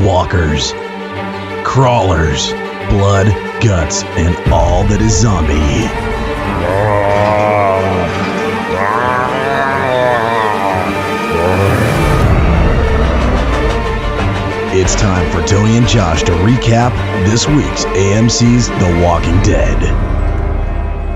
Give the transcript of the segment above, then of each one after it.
walkers, crawlers, blood, guts, and all that is zombie. It's time for Tony and Josh to recap this week's AMC's The Walking Dead.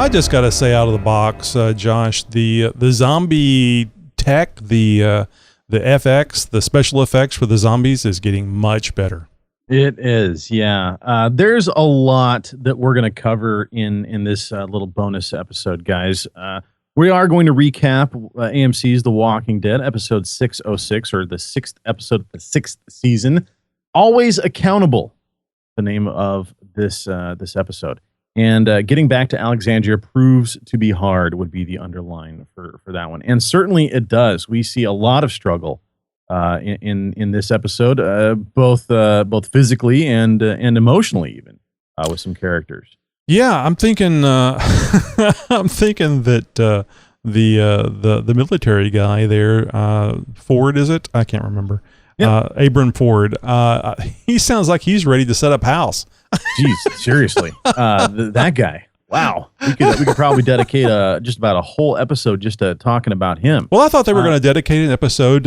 I just got to say out of the box, Josh, the zombie tech, the FX, the special effects for the zombies is getting much better. It is, yeah. There's a lot that we're going to cover in this little bonus episode, guys. We are going to recap AMC's The Walking Dead, episode 606, or the sixth episode of the sixth season. Always Accountable, the name of this episode. And getting back to Alexandria proves to be hard would be the underline for that one. And certainly it does. We see a lot of struggle in this episode, both physically and emotionally, even with some characters. Yeah, I'm thinking I'm thinking that the military guy there, Ford, is it? I can't remember. Yep. Abram Ford. He sounds like he's ready to set up house. Jeez, seriously, that guy. Wow, we could probably dedicate just about a whole episode just to talking about him. Well, I thought they were going to dedicate an episode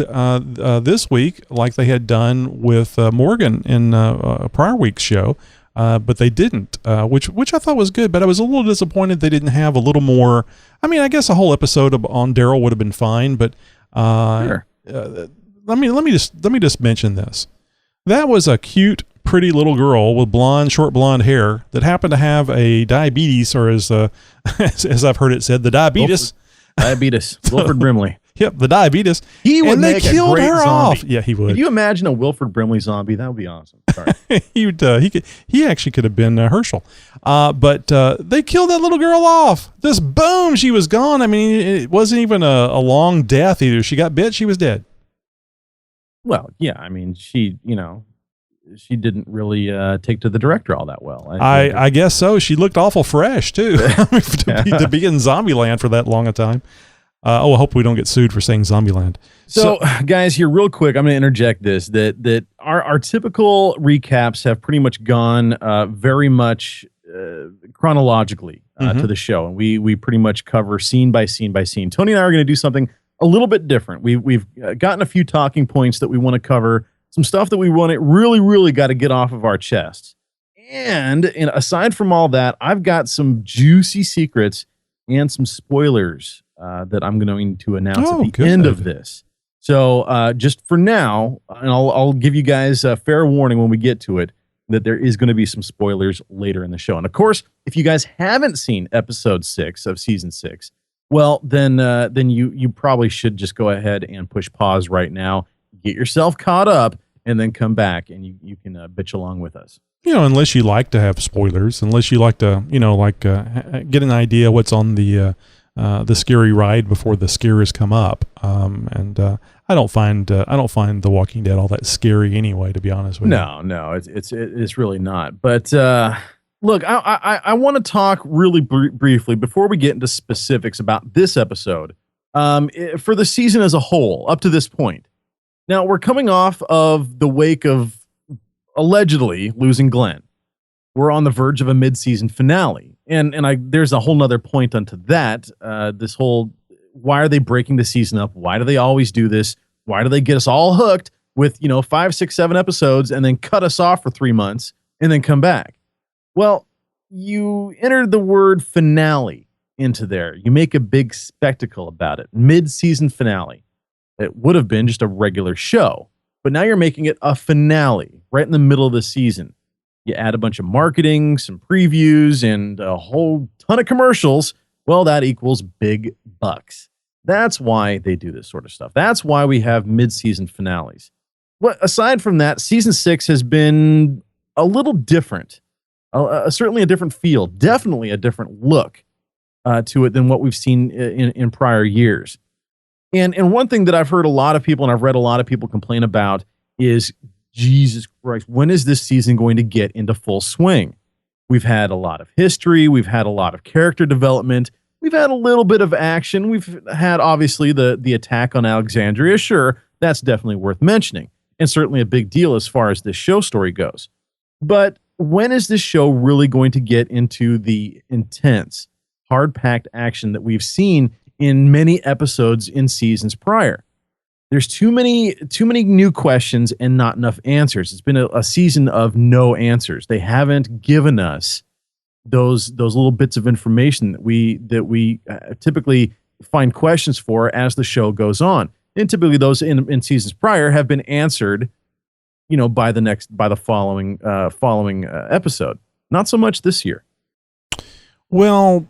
this week, like they had done with Morgan in a prior week's show, but they didn't, which I thought was good. But I was a little disappointed they didn't have a little more. I mean, I guess a whole episode on Daryl would have been fine, but sure. Let me just mention this. That was a cute, pretty little girl with short blonde hair that happened to have a diabetes, or as I've heard it said, the diabetes. Wilford Brimley. Yep, the diabetes. He would they make killed a great her zombie. off. Yeah, he would. Could you imagine a Wilford Brimley zombie? That would be awesome. Sorry. He actually could have been Herschel. But they killed that little girl off. Just boom, she was gone. I mean, it wasn't even a long death either. She got bit, she was dead. Well, yeah, I mean, she didn't really take to the director all that well. I guess so. She looked awful fresh, too, to be in Zombieland for that long a time. I hope we don't get sued for saying Zombieland. So, guys, here real quick, I'm going to interject this, that our typical recaps have pretty much gone very much chronologically to the show. And we pretty much cover scene by scene by scene. Tony and I are going to do something a little bit different. We've gotten a few talking points that we want to cover, some stuff that we want to really got to get off of our chests. And aside from all that, I've got some juicy secrets and some spoilers that I'm going to announce at the end of this. So just for now, and I'll give you guys a fair warning when we get to it, that there is going to be some spoilers later in the show. And of course, if you guys haven't seen episode 6 of season 6, well, then you probably should just go ahead and push pause right now, get yourself caught up, and then come back and you can bitch along with us. Unless you like to have spoilers, unless you like to, get an idea what's on the scary ride before the scares come up. I don't find The Walking Dead all that scary anyway, to be honest with you. No, it's really not. But look, I want to talk really briefly before we get into specifics about this episode for the season as a whole up to this point. Now, we're coming off of the wake of allegedly losing Glenn. We're on the verge of a mid-season finale. And there's a whole nother point onto that. This whole, why are they breaking the season up? Why do they always do this? Why do they get us all hooked with, 5, 6, 7 episodes and then cut us off for 3 months and then come back? Well, you entered the word finale into there. You make a big spectacle about it. Mid-season finale. It would have been just a regular show, but now you're making it a finale right in the middle of the season. You add a bunch of marketing, some previews, and a whole ton of commercials. Well, that equals big bucks. That's why they do this sort of stuff. That's why we have mid-season finales. But aside from that, season 6 has been a little different. Certainly a different feel, definitely a different look to it than what we've seen in prior years. And one thing that I've heard a lot of people, and I've read a lot of people complain about is, Jesus Christ, when is this season going to get into full swing? We've had a lot of history. We've had a lot of character development. We've had a little bit of action. We've had, obviously, the attack on Alexandria. Sure, that's definitely worth mentioning. and certainly a big deal as far as this show story goes. But when is this show really going to get into the intense, hard-packed action that we've seen in many episodes in seasons prior? There's too many new questions and not enough answers. It's been a season of no answers. They haven't given us those little bits of information that we typically find questions for as the show goes on. And typically those in seasons prior have been answered, by the following episode. Not so much this year. Well,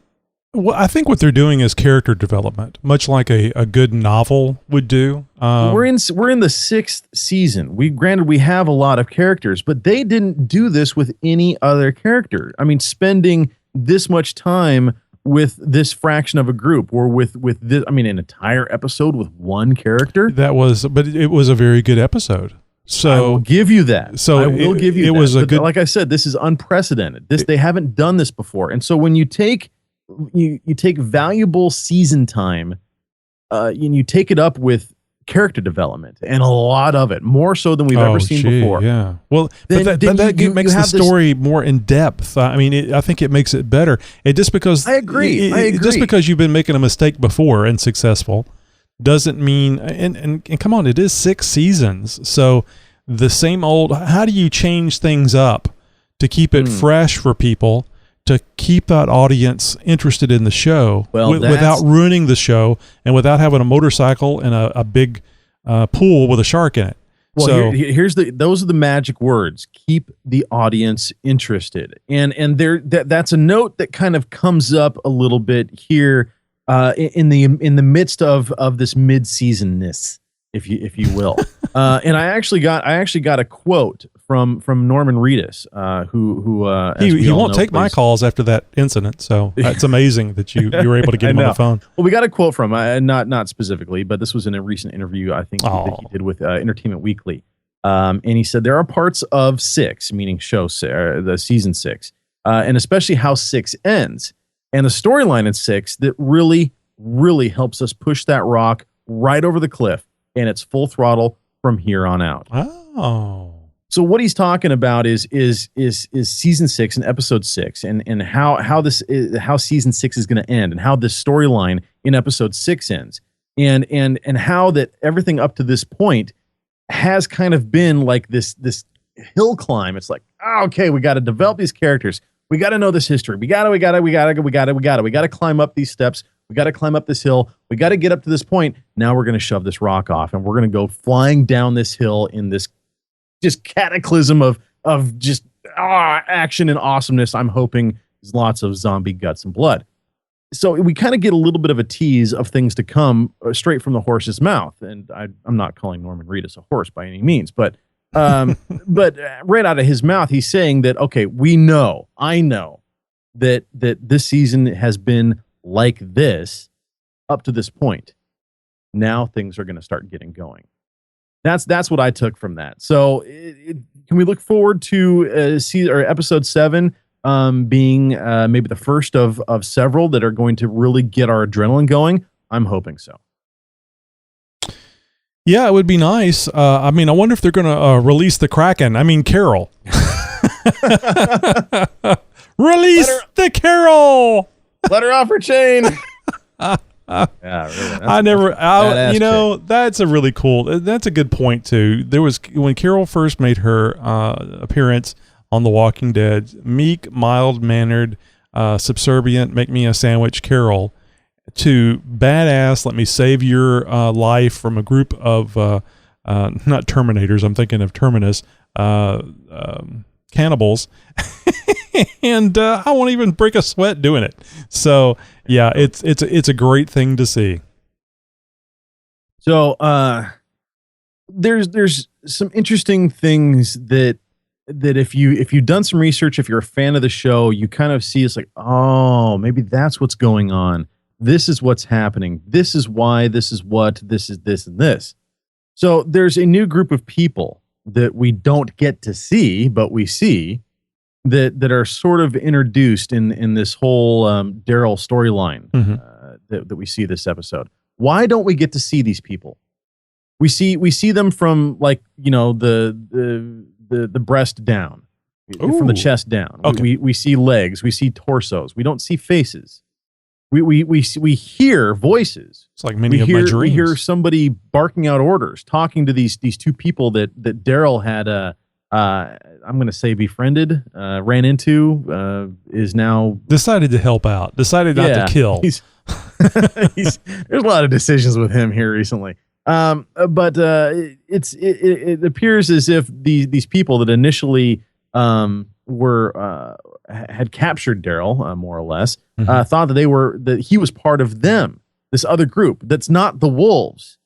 I think what they're doing is character development, much like a good novel would do. We're in the 6th season. We have a lot of characters, but they didn't do this with any other character. I mean, spending this much time with this fraction of a group, or with this, an entire episode with one character. But it was a very good episode. So I will give you that. So I will give you that. It was but like I said, this is unprecedented. They haven't done this before, and so when you take valuable season time, and you take it up with character development, and a lot of it, more so than we've ever seen before. Yeah. Well, that makes the story more in depth. I think it makes it better. Just because I agree. Just because you've been making a mistake before and successful doesn't mean. And come on, it is 6 seasons, so the same old. How do you change things up to keep it fresh for people? To keep that audience interested in the show without ruining the show and without having a motorcycle and a big pool with a shark in it. Well, those are the magic words. Keep the audience interested. And that's a note that kind of comes up a little bit here in the midst of this mid-seasonness, if you will. And I actually got a quote from Norman Reedus, who he won't take my calls after that incident. So it's amazing that you were able to get him on the phone. Well, we got a quote from not specifically, but this was in a recent interview I think that he did with Entertainment Weekly, and he said there are parts of 6, meaning the season 6, and especially how 6 ends, and the storyline in 6 that really helps us push that rock right over the cliff, and it's full throttle from here on out. Oh. So what he's talking about is season 6 and episode 6, and how season 6 is going to end, and how this storyline in episode 6 ends, and how that everything up to this point has kind of been like this hill climb. It's like, okay, we got to develop these characters, we got to know this history, we got to climb up these steps, we got to climb up this hill, we got to get up to this point. Now we're going to shove this rock off, and we're going to go flying down this hill in this just cataclysm of just action and awesomeness. I'm hoping there's lots of zombie guts and blood. So we kind of get a little bit of a tease of things to come straight from the horse's mouth. And I'm not calling Norman Reedus a horse by any means, but right out of his mouth, he's saying that, okay, I know that this season has been like this up to this point. Now things are going to start getting going. That's what I took from that. So can we look forward to episode 7 being maybe the first of several that are going to really get our adrenaline going? I'm hoping so. Yeah, it would be nice. I wonder if they're going to release the Kraken. Carol. Release the Carol. Let her off her chain. Yeah, really. That's a really cool. That's a good point too. There was when Carol first made her appearance on The Walking Dead, meek, mild-mannered, subservient, make me a sandwich Carol, to badass, let me save your life from a group of not Terminators. I'm thinking of Terminus cannibals. And I won't even break a sweat doing it. So yeah, it's a great thing to see. So there's some interesting things that if you've done some research, if you're a fan of the show, you kind of see it's like, oh, maybe that's what's going on. This is what's happening. This is why. This is what. This is this and this. So there's a new group of people that we don't get to see, but we see. That are sort of introduced in this whole Daryl storyline that we see this episode. Why don't we get to see these people? We see them from like, the breast down, from the Ooh. chest down. Okay. We see legs, we see torsos. We don't see faces. We hear voices. It's like many of my dreams. We hear somebody barking out orders, talking to these two people that Daryl had I'm going to say befriended, ran into, is now decided to help out, decided not to kill. There's a lot of decisions with him here recently. But it appears as if these people that initially had captured Daryl, more or less, thought that he was part of them, this other group that's not the wolves.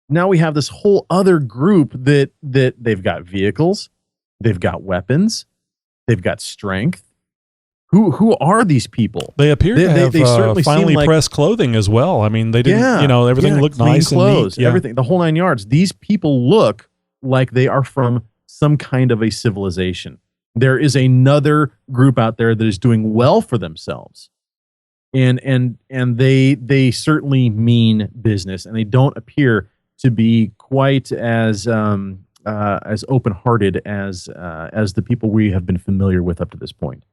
Now we have this whole other group that they've got vehicles, they've got weapons, they've got strength. Who are these people? They appear to have certainly finely seem pressed clothing as well. I mean, they didn't, everything looked nice clothes, and neat. Everything, the whole 9 yards. These people look like they are from some kind of a civilization. There is another group out there that is doing well for themselves, and they certainly mean business, and they don't appear to be quite as open-hearted as the people we have been familiar with up to this point.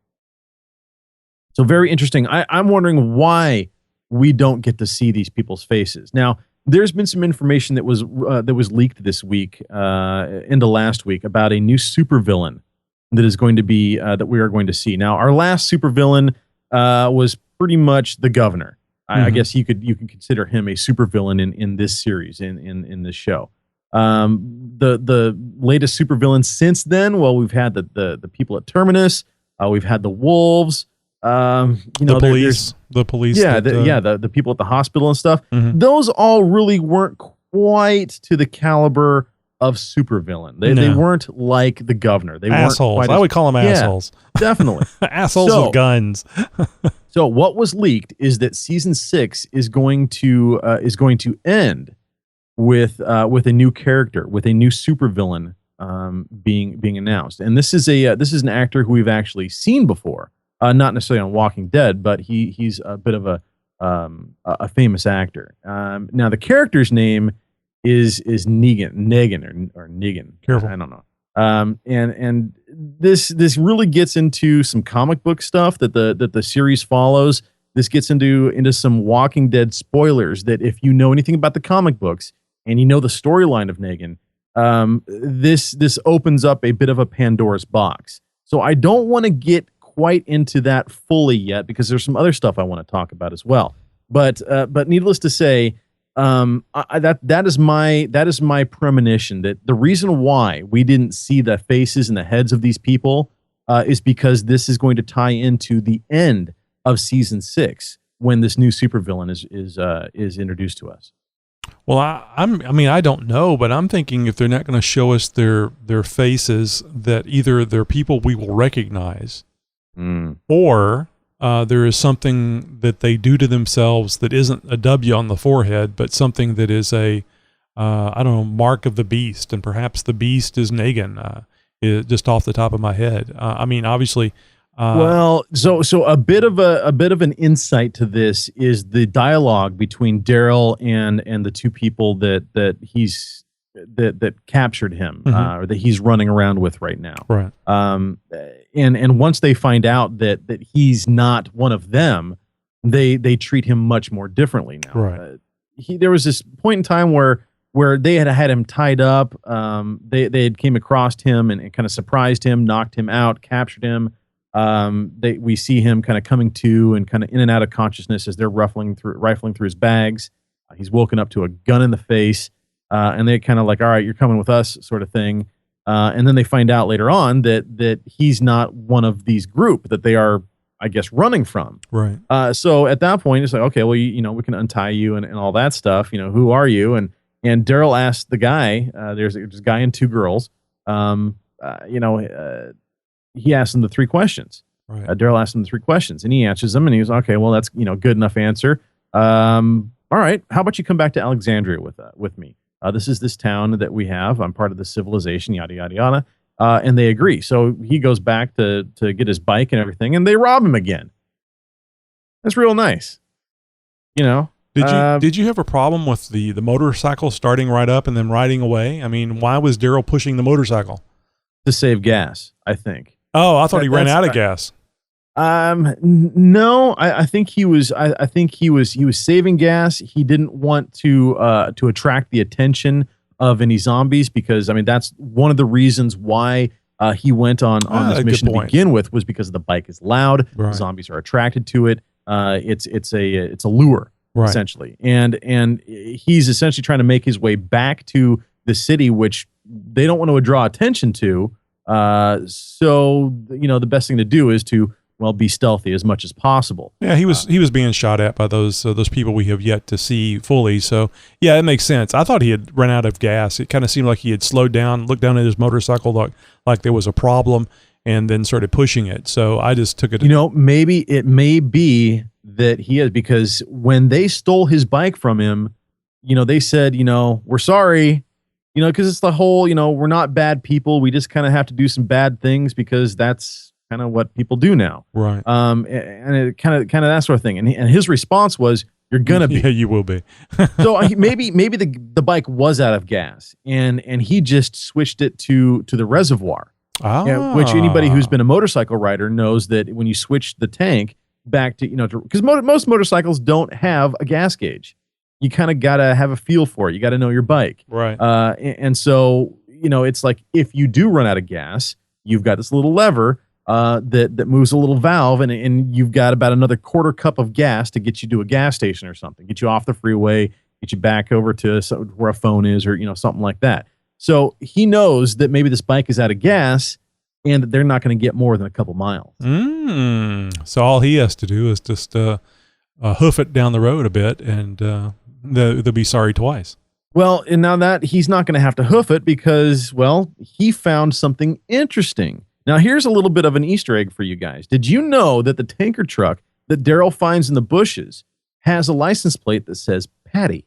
So very interesting. I'm wondering why we don't get to see these people's faces. Now, there's been some information that was leaked this week, into last week, about a new supervillain that is going to be that we are going to see. Now, our last supervillain was pretty much the governor. I guess you can consider him a supervillain in this series, in this show. The latest supervillain since then, well, we've had the people at Terminus, we've had the wolves. The police, the people at the hospital and stuff. Those all really weren't quite to the caliber of supervillain. They weren't like the governor. They assholes. weren't I would call them assholes. Definitely. Assholes with guns. So what was leaked is that season 6 is going to end with a new character, with a new supervillain being announced. And this is an actor who we've actually seen before. Not necessarily on Walking Dead, but he's a bit of a famous actor. Now the character's name is Negan or Negan. Careful. I don't know. And this really gets into some comic book stuff that the series follows. This gets into some Walking Dead spoilers that if you know anything about the comic books and you know the storyline of Negan, this opens up a bit of a Pandora's box. So I don't want to get quite into that fully yet because there's some other stuff I want to talk about as well. But needless to say, that is my premonition that the reason why we didn't see the faces and the heads of these people is because this is going to tie into the end of season 6 when this new supervillain is introduced to us. Well, I don't know, but I'm thinking if they're not going to show us their faces, that either they're people we will recognize, or there is something that they do to themselves that isn't a W on the forehead, but something that is a, mark of the beast. And perhaps the beast is Negan, just off the top of my head. Obviously. So a bit of an insight to this is the dialogue between Daryl and the two people that captured him, or that he's running around with right now. Right. And once they find out that he's not one of them, they treat him much more differently now. Right. There was this point in time where they had him tied up. They had came across him and kind of surprised him, knocked him out, captured him. We see him kind of coming to and kind of in and out of consciousness as they're rifling through his bags. He's woken up to a gun in the face. And they kind of like, all right, you're coming with us, sort of thing. And then they find out later on that he's not one of these group that they are, I guess, running from. Right. So at that point, it's like, okay, well, we can untie you and all that stuff. Who are you? And Daryl asked the guy, there's a guy and two girls. He asked them the 3 questions. Right. Daryl asked him the 3 questions, and he answers them, and he was okay. Well, that's good enough answer. All right, how about you come back to Alexandria with me? This is this town that we have. I'm part of the civilization, yada, yada, yada. And they agree. So he goes back to get his bike and everything, and they rob him again. That's real nice. Did Did you have a problem with the motorcycle starting right up and then riding away? I mean, why was Daryl pushing the motorcycle? To save gas, I think. Oh, I thought he ran out of gas. No, I think he was. I think he was saving gas. He didn't want to attract the attention of any zombies, because I mean that's one of the reasons why he went on this mission to begin with, was because the bike is loud. Right. Zombies are attracted to it. It's a lure, right, essentially, and he's essentially trying to make his way back to the city, which they don't want to draw attention to. So the best thing to do is to be stealthy as much as possible. Yeah, he was being shot at by those people we have yet to see fully. So yeah, it makes sense. I thought he had run out of gas. It kind of seemed like he had slowed down, looked down at his motorcycle like there was a problem, and then started pushing it. So I just took it. Maybe it may be that he is, because when they stole his bike from him, they said, we're sorry, because it's the whole, we're not bad people. We just kind of have to do some bad things because that's kind of what people do now. Right. And it kind of that sort of thing. And his response was, "You're gonna be." Yeah, you will be. So maybe the bike was out of gas, and he just switched it to the reservoir. Which anybody who's been a motorcycle rider knows that when you switch the tank back to, because most motorcycles don't have a gas gauge. You kind of gotta have a feel for it. You got to know your bike. Right. And so it's like, if you do run out of gas, you've got this little lever that moves a little valve, and you've got about another quarter cup of gas to get you to a gas station or something, get you off the freeway, get you back over to where a phone is, or something like that. So he knows that maybe this bike is out of gas, and that they're not going to get more than a couple miles. So all he has to do is just hoof it down the road a bit, and they'll be sorry twice. Well, and now that he's not going to have to hoof it, because he found something interesting. Now, here's a little bit of an Easter egg for you guys. Did you know that the tanker truck that Daryl finds in the bushes has a license plate that says Patty?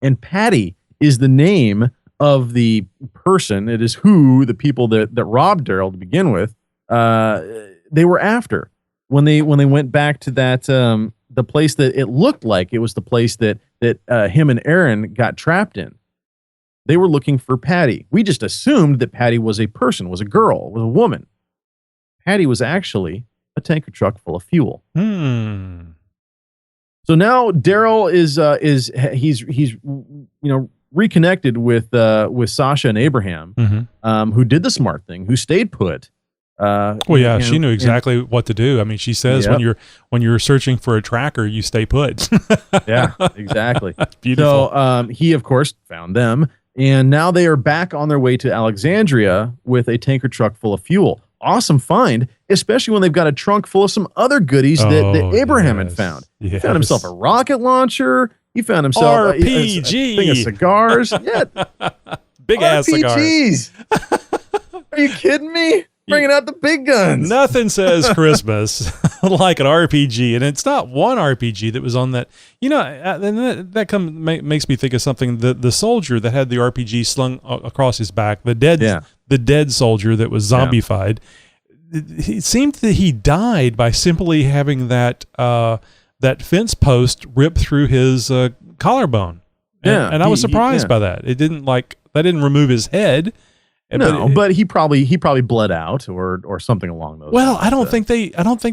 And Patty is the name of the person. It is who the people that robbed Daryl to begin with, they were after when they went back to that the place that it looked like it was the place that him and Aaron got trapped in. They were looking for Patty. We just assumed that Patty was a person, was a girl, was a woman. Patty was actually a tanker truck full of fuel. So now Daryl he's reconnected with Sasha and Abraham, who did the smart thing, who stayed put. She knew exactly what to do. I mean, she says when you're searching for a tracker, you stay put. Yeah, exactly. Beautiful. So he, of course, found them. And now they are back on their way to Alexandria with a tanker truck full of fuel. Awesome find, especially when they've got a trunk full of some other goodies that Abraham had found. Yes. He found himself a rocket launcher. He found himself RPG. a thing of cigars. Yeah. Big ass cigars. Are you kidding me? Bringing out the big guns. Nothing says Christmas like an RPG, and it's not one RPG that was on that. And that makes me think of something. The soldier that had the RPG slung across his back, the dead soldier that was zombified. It seemed that he died by simply having that fence post ripped through his collarbone. And I was surprised by that. It didn't that didn't remove his head. No, but he probably bled out or something along those lines. Well, I don't think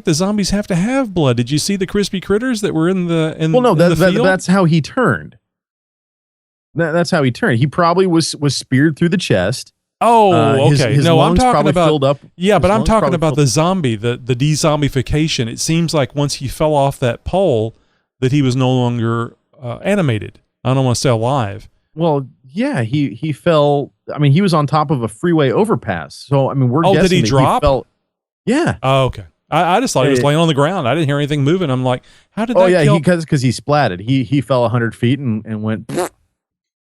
the zombies have to have blood. Did you see the crispy critters that were in the field? That's how he turned. That's how he turned. He probably was speared through the chest. Oh, okay. His I'm talking about filled up. Yeah, but I'm talking about the zombie, the de-zombification. It seems like once he fell off that pole, that he was no longer animated. I don't want to say alive. Well, yeah, he fell. I mean, he was on top of a freeway overpass. So, I mean, we're guessing. Did he drop? Yeah. Oh, okay. I just thought he was laying on the ground. I didn't hear anything moving. I'm like, how did that kill? Because he splatted. He fell 100 feet and went.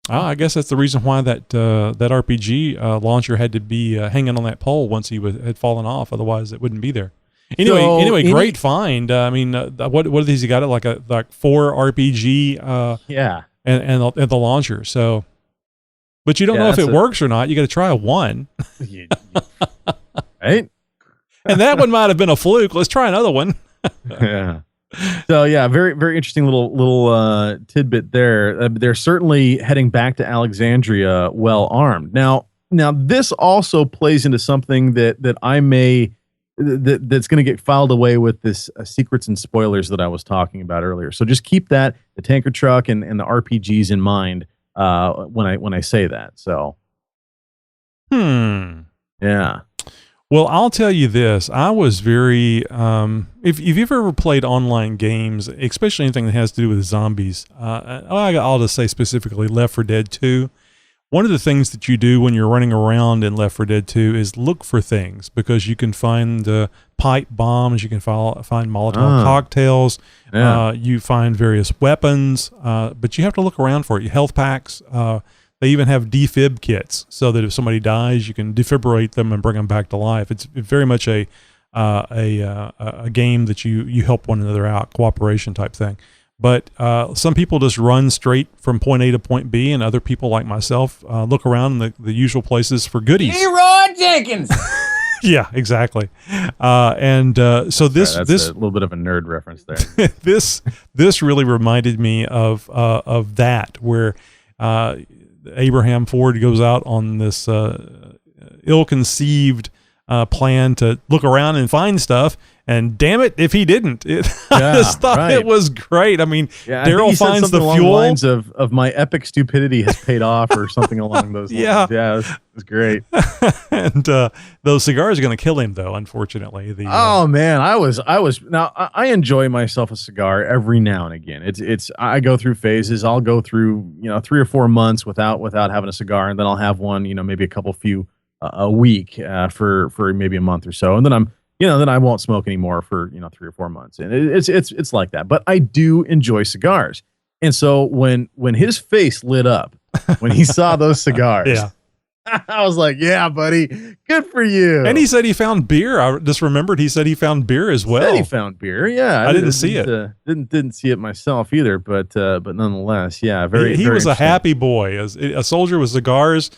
I guess that's the reason why that RPG launcher had to be hanging on that pole once he had fallen off. Otherwise, it wouldn't be there. Anyway, great find. I mean, what has he got? It like 4 RPG. And the launcher. So, but you don't know if it works or not. You got to try one. Right. And that one might have been a fluke. Let's try another one. Yeah. So yeah, very very interesting little tidbit there. They're certainly heading back to Alexandria well armed. Now this also plays into something that I may that's going to get filed away with this secrets and spoilers that I was talking about earlier. So just keep that the tanker truck and the RPGs in mind when I say that. So yeah. Well, I'll tell you this. I was very, if you've ever played online games, especially anything that has to do with zombies, I'll just say specifically Left 4 Dead 2. One of the things that you do when you're running around in Left 4 Dead 2 is look for things, because you can find pipe bombs, you can find Molotov cocktails, you find various weapons, but you have to look around for it. Health packs, they even have defib kits, so that if somebody dies, you can defibrillate them and bring them back to life. It's very much a game that you help one another out, cooperation type thing. But some people just run straight from point A to point B, and other people like myself look around in the usual places for goodies. Leroy Jenkins. Yeah, exactly. So this a little bit of a nerd reference there. this really reminded me of that, where Abraham Ford goes out on this ill-conceived plan to look around and find stuff, and damn it if he didn't. I just thought it was great. I mean, Daryl finds the fuel. Lines of my epic stupidity has paid off, or something along those lines. Yeah, it was great. And those cigars are going to kill him, though, unfortunately. Oh man, I was now I enjoy myself a cigar every now and again. It's I go through phases. I'll go through 3 or 4 months without having a cigar, and then I'll have one, maybe a few a week for maybe a month or so, and then then I won't smoke anymore for 3 or 4 months, and it's like that. But I do enjoy cigars, and so when his face lit up when he saw those cigars, I was like, "Yeah, buddy, good for you." And he said he found beer. I just remembered he said he found beer as well. Said he found beer. Yeah, I didn't see it. Didn't see it myself either, but nonetheless, yeah, He was a happy boy. A soldier with cigars,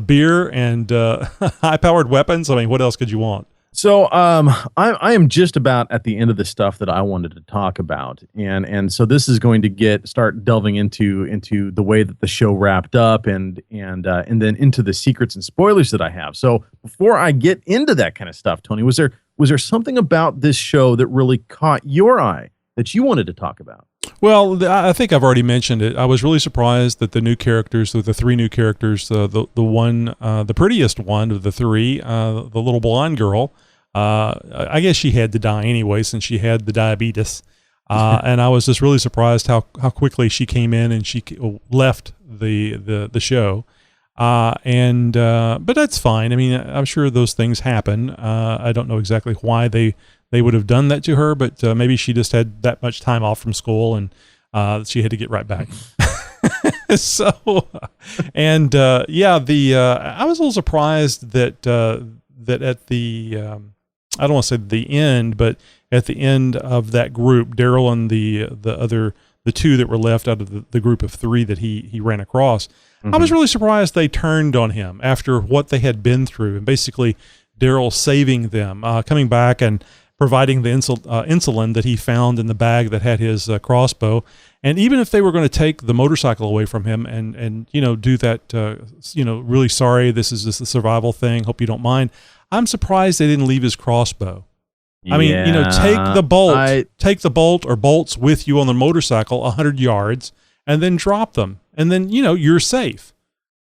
beer, and high-powered weapons. I mean, what else could you want? So I am just about at the end of the stuff that I wanted to talk about, and so this is going to start delving into the way that the show wrapped up, and then into the secrets and spoilers that I have. So before I get into that kind of stuff, Tony, was there something about this show that really caught your eye that you wanted to talk about? Well, I think I've already mentioned it. I was really surprised that the new characters, the 3 new characters, the one, the prettiest one of the 3, the little blonde girl, I guess she had to die anyway since she had the diabetes. And I was just really surprised how quickly she came in and she left the show. But that's fine. I mean, I'm sure those things happen. I don't know exactly why they would have done that to her, but maybe she just had that much time off from school and she had to get right back. So, and I was a little surprised that at the I don't want to say the end, but at the end of that group, Daryl and the 2 that were left out of the group of 3 that he ran across, I was really surprised they turned on him after what they had been through, and basically Daryl saving them, coming back and providing the insulin that he found in the bag that had his crossbow. And even if they were going to take the motorcycle away from him and do that, really sorry, this is just a survival thing, hope you don't mind, I'm surprised they didn't leave his crossbow. I mean, take the bolt or bolts with you on the motorcycle 100 yards and then drop them. And then, you're safe.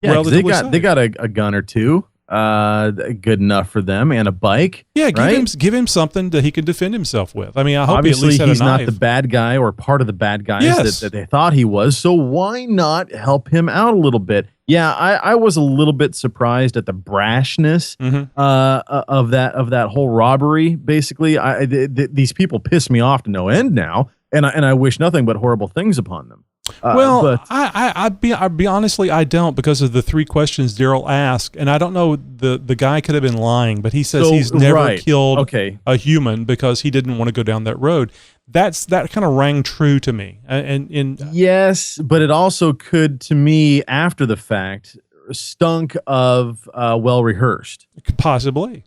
Yeah, they got a gun or 2. Good enough for them, and a bike. Yeah, give him something that he can defend himself with. I mean, I hope obviously he at least he's had a knife. Not the bad guy or part of the bad guys that they thought he was. So why not help him out a little bit? Yeah, I was a little bit surprised at the brashness of that whole robbery. Basically, these people piss me off to no end now, and I wish nothing but horrible things upon them. I'd be honestly, I don't, because of the 3 questions Daryl asked, and I don't know, the guy could have been lying, but he says he's never killed a human because he didn't want to go down that road. That kind of rang true to me, and yes, but it also could, to me, after the fact, stunk of well rehearsed, possibly.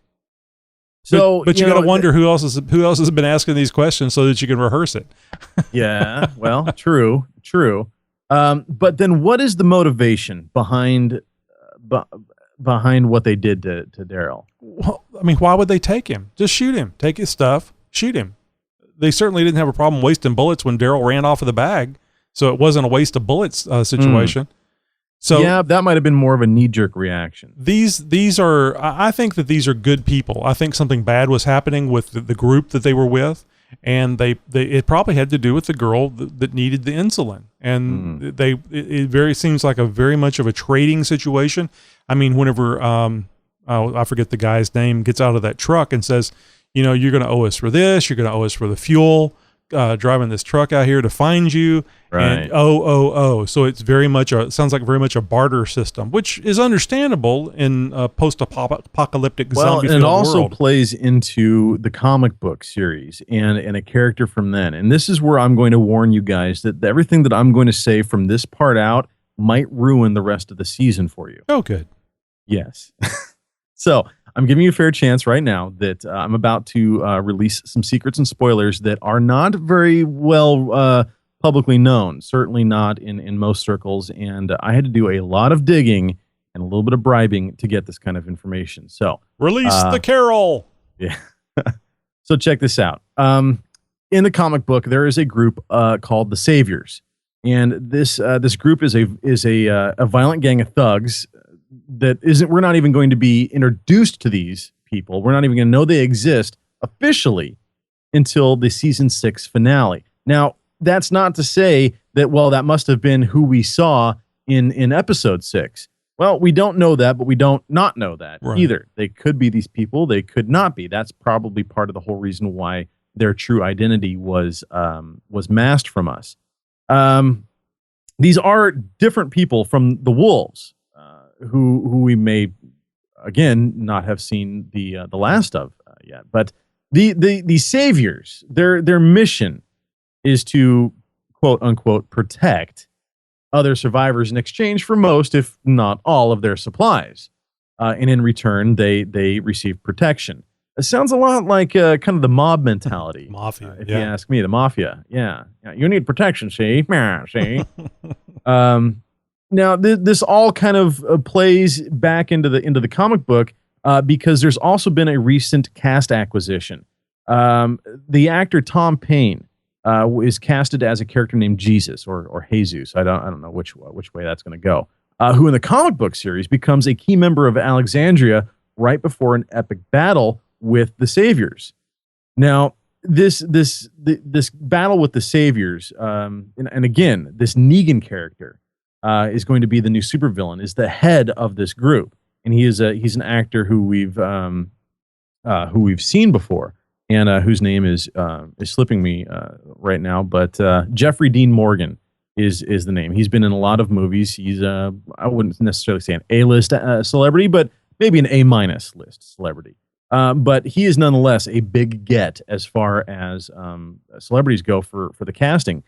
So, but you got to wonder who else has been asking these questions so that you can rehearse it. Yeah, well, true. But then, what is the motivation behind what they did to Daryl? Well, I mean, why would they take him? Just shoot him. Take his stuff. Shoot him. They certainly didn't have a problem wasting bullets when Daryl ran off of the bag, so it wasn't a waste of bullets situation. So yeah, that might have been more of a knee-jerk reaction. These are, I think that these are good people. I think something bad was happening with the group that they were with, and it probably had to do with the girl that needed the insulin, and it seems like a very much of a trading situation. I mean, whenever I forget the guy's name, gets out of that truck and says, you know, you're going to owe us for this, you're going to owe us for the fuel, driving this truck out here to find you. Right. And so it's sounds like very much a barter system, which is understandable in a post-apocalyptic zombie and it world. also plays into the comic book series and a character from then. And this is where I'm going to warn you guys that everything that I'm going to say from this part out might ruin the rest of the season for you. Oh, good. Yes. So I'm giving you a fair chance right now that I'm about to release some secrets and spoilers that are not very well publicly known, certainly not in most circles. And I had to do a lot of digging and a little bit of bribing to get this kind of information. So release the Carol. Yeah. So check this out. In the comic book, there is a group called the Saviors. And this group is a violent gang of thugs we're not even going to be introduced to these people. We're not even going to know they exist officially until the season 6 finale. Now, that's not to say that, well, that must have been who we saw in episode 6. Well, we don't know that, but we don't not know that either. They could be these people. They could not be. That's probably part of the whole reason why their true identity was masked from us. These are different people from the Wolves, who we may again not have seen the last of yet. But the Saviors, their mission is to quote unquote protect other survivors in exchange for most, if not all, of their supplies, and in return they receive protection. It sounds a lot like kind of the mob mentality. Mafia, if you ask me, the mafia. Yeah. You need protection, see? See? Now, this all kind of plays back into the comic book because there's also been a recent cast acquisition. The actor Tom Payne is casted as a character named Jesus or Jesus. I don't know which way that's going to go. Who in the comic book series becomes a key member of Alexandria right before an epic battle with the Saviors. Now, this battle with the Saviors, and again, this Negan character is going to be the new supervillain, is the head of this group, and he's an actor who we've seen before, and whose name is slipping me right now, but Jeffrey Dean Morgan is the name. He's been in a lot of movies. He's I wouldn't necessarily say an A-list celebrity, but maybe an A- list celebrity. But he is nonetheless a big get as far as celebrities go for the casting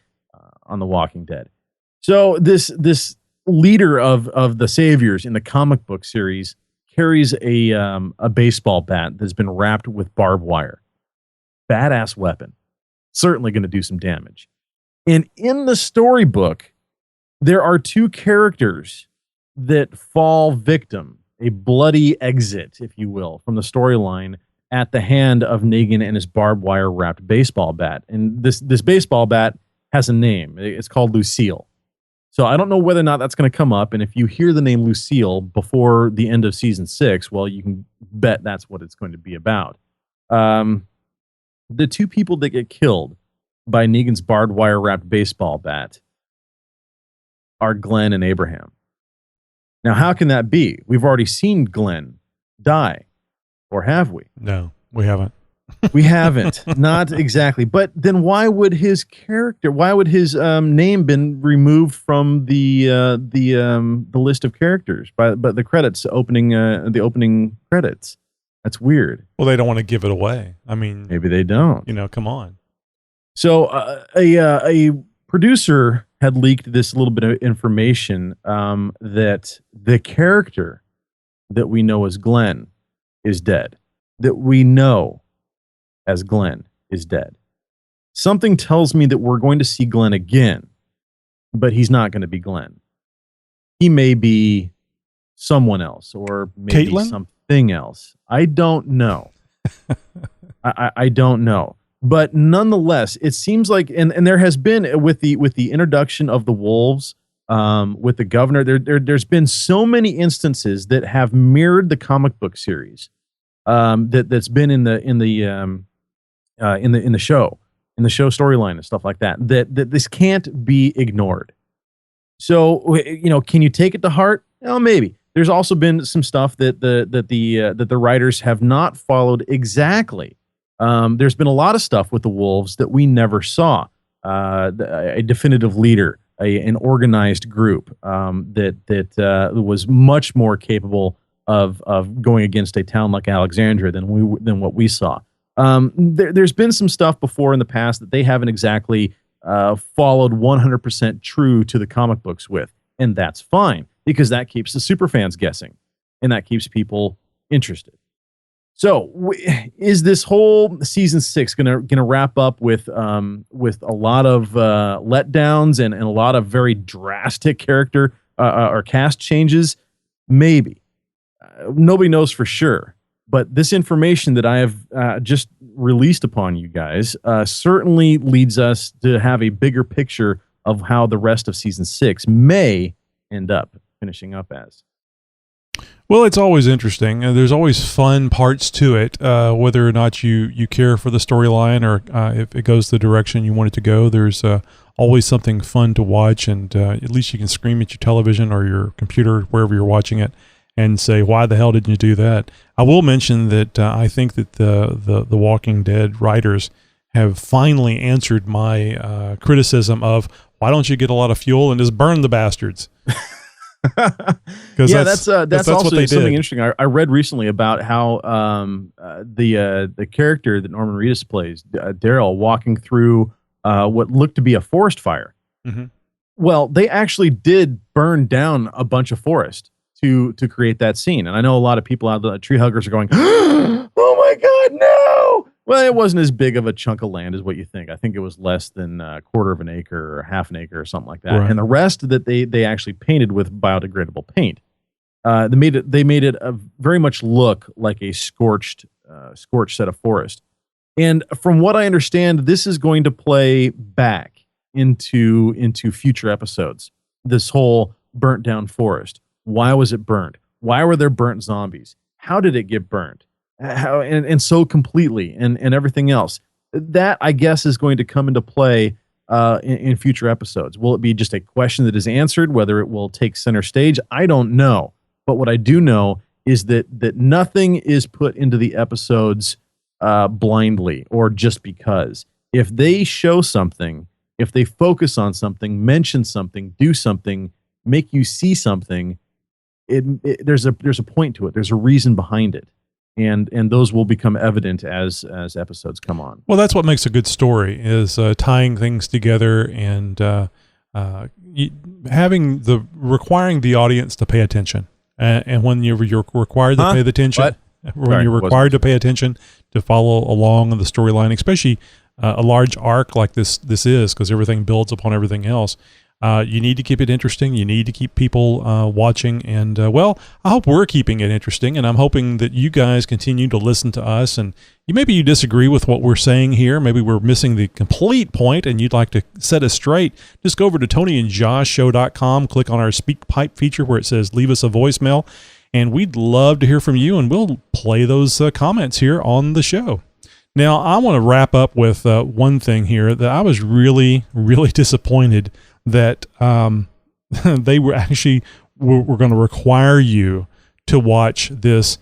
on The Walking Dead. So this leader of the Saviors in the comic book series carries a baseball bat that's been wrapped with barbed wire. Badass weapon. Certainly going to do some damage. And in the storybook, there are two characters that fall victim, a bloody exit, if you will, from the storyline at the hand of Negan and his barbed wire wrapped baseball bat. And this baseball bat has a name. It's called Lucille. So I don't know whether or not that's going to come up. And if you hear the name Lucille before the end of season 6, well, you can bet that's what it's going to be about. The two people that get killed by Negan's barbed wire wrapped baseball bat are Glenn and Abraham. Now, how can that be? We've already seen Glenn die, or have we? No, we haven't. We haven't. Not exactly. But then why would his name been removed from the list of characters but the credits the opening credits? That's weird. Well, they don't want to give it away. I mean, maybe they don't. Come on. So a producer had leaked this little bit of information that the character that we know as Glenn is dead. that we know as Glenn is dead. Something tells me that we're going to see Glenn again, but he's not going to be Glenn. He may be someone else, or maybe Caitlin? something else. I don't know. I don't know. But nonetheless, it seems like, and there has been with the introduction of the wolves, with the governor, there's been so many instances that have mirrored the comic book series, that's been in the show storyline and stuff like that. That this can't be ignored. So, can you take it to heart? Well, maybe. There's also been some stuff that the writers have not followed exactly. There's been a lot of stuff with the wolves that we never saw. A definitive leader, an organized group that was much more capable of going against a town like Alexandria than what we saw. There's been some stuff before in the past that they haven't exactly followed 100% true to the comic books with, and that's fine because that keeps the superfans guessing, and that keeps people interested. So, is this whole season 6 gonna wrap up with a lot of letdowns and a lot of very drastic character or cast changes? Maybe. Nobody knows for sure. But this information that I have just released upon you guys certainly leads us to have a bigger picture of how the rest of season 6 may end up finishing up as. Well, it's always interesting. There's always fun parts to it, whether or not you care for the storyline or if it goes the direction you want it to go. There's always something fun to watch, and at least you can scream at your television or your computer, wherever you're watching it, and say, why the hell didn't you do that? I will mention that I think that the Walking Dead writers have finally answered my criticism of, why don't you get a lot of fuel and just burn the bastards? Yeah, that's also something interesting. I read recently about how the character that Norman Reedus plays, Daryl, walking through what looked to be a forest fire. Mm-hmm. Well, they actually did burn down a bunch of forest to create that scene. And I know a lot of people out there, tree huggers, are going, oh my God, no! Well, it wasn't as big of a chunk of land as what you think. I think it was less than a quarter of an acre or half an acre or something like that. Right. And the rest that they actually painted with biodegradable paint. They made it very much look like a scorched set of forest. And from what I understand, this is going to play back into future episodes. This whole burnt down forest. Why was it burned? Why were there burnt zombies? How did it get burned? How and so completely and everything else. That, I guess, is going to come into play in future episodes. Will it be just a question that is answered? Whether it will take center stage, I don't know. But what I do know is that nothing is put into the episodes blindly or just because. If they show something, if they focus on something, mention something, do something, make you see something, there's a point to it. There's a reason behind it. And those will become evident as episodes come on. Well, that's what makes a good story, is tying things together and requiring the audience to pay attention. And when you're required to pay the attention, you're required to pay attention to follow along in the storyline, especially a large arc like this is, because everything builds upon everything else. You need to keep it interesting. You need to keep people watching. And, I hope we're keeping it interesting. And I'm hoping that you guys continue to listen to us. And maybe you disagree with what we're saying here. Maybe we're missing the complete point and you'd like to set us straight. Just go over to TonyandJoshShow.com, click on our Speak Pipe feature where it says leave us a voicemail. And we'd love to hear from you. And we'll play those comments here on the show. Now, I want to wrap up with one thing here that I was really, really disappointed that they were actually were going to require you to watch this,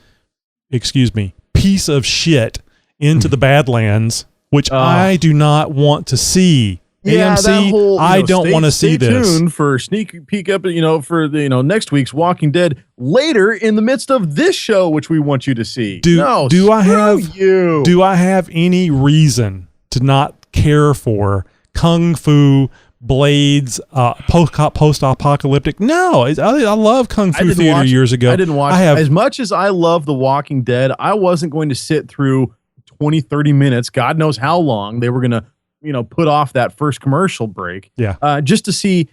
piece of shit Into the Badlands, which I do not want to see. Yeah, AMC, I don't want to see this. Stay tuned for sneak peek up, for the next week's Walking Dead later in the midst of this show, which we want you to see. Do I have any reason to not care for kung fu Blades, post-apocalyptic. No, I love Kung Fu Theater years ago. I didn't watch it. As much as I love The Walking Dead, I wasn't going to sit through 20, 30 minutes, God knows how long they were going to, put off that first commercial break. Yeah. Just to see,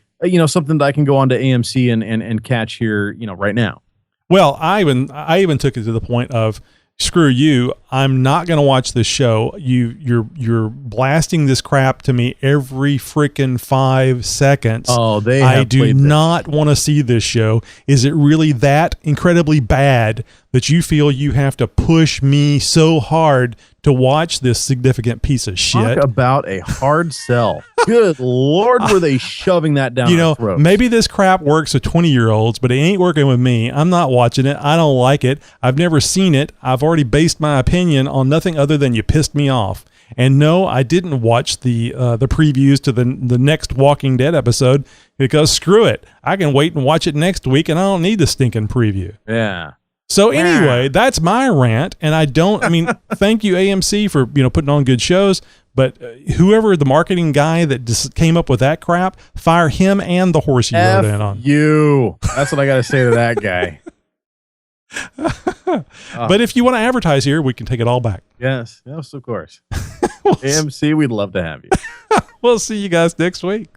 something that I can go on to AMC and catch here, right now. Well, I even took it to the point of, screw you, I'm not going to watch this show. You're blasting this crap to me every freaking 5 seconds. Oh, I do not want to see this show. Is it really that incredibly bad that you feel you have to push me so hard to watch this significant piece of shit? Talk about a hard sell. Good Lord, were they shoving that down our throats. Maybe this crap works with 20-year-olds, but it ain't working with me. I'm not watching it. I don't like it. I've never seen it. I've already based my opinion on nothing other than you pissed me off. And no, I didn't watch the previews to the next Walking Dead episode because screw it. I can wait and watch it next week, and I don't need the stinking preview. Yeah. So anyway, that's my rant, and thank you AMC for putting on good shows, but whoever the marketing guy that just came up with that crap, fire him and the horse you rode in on. You. That's what I got to say to that guy. But if you want to advertise here, we can take it all back. Yes, of course. AMC, we'd love to have you. We'll see you guys next week.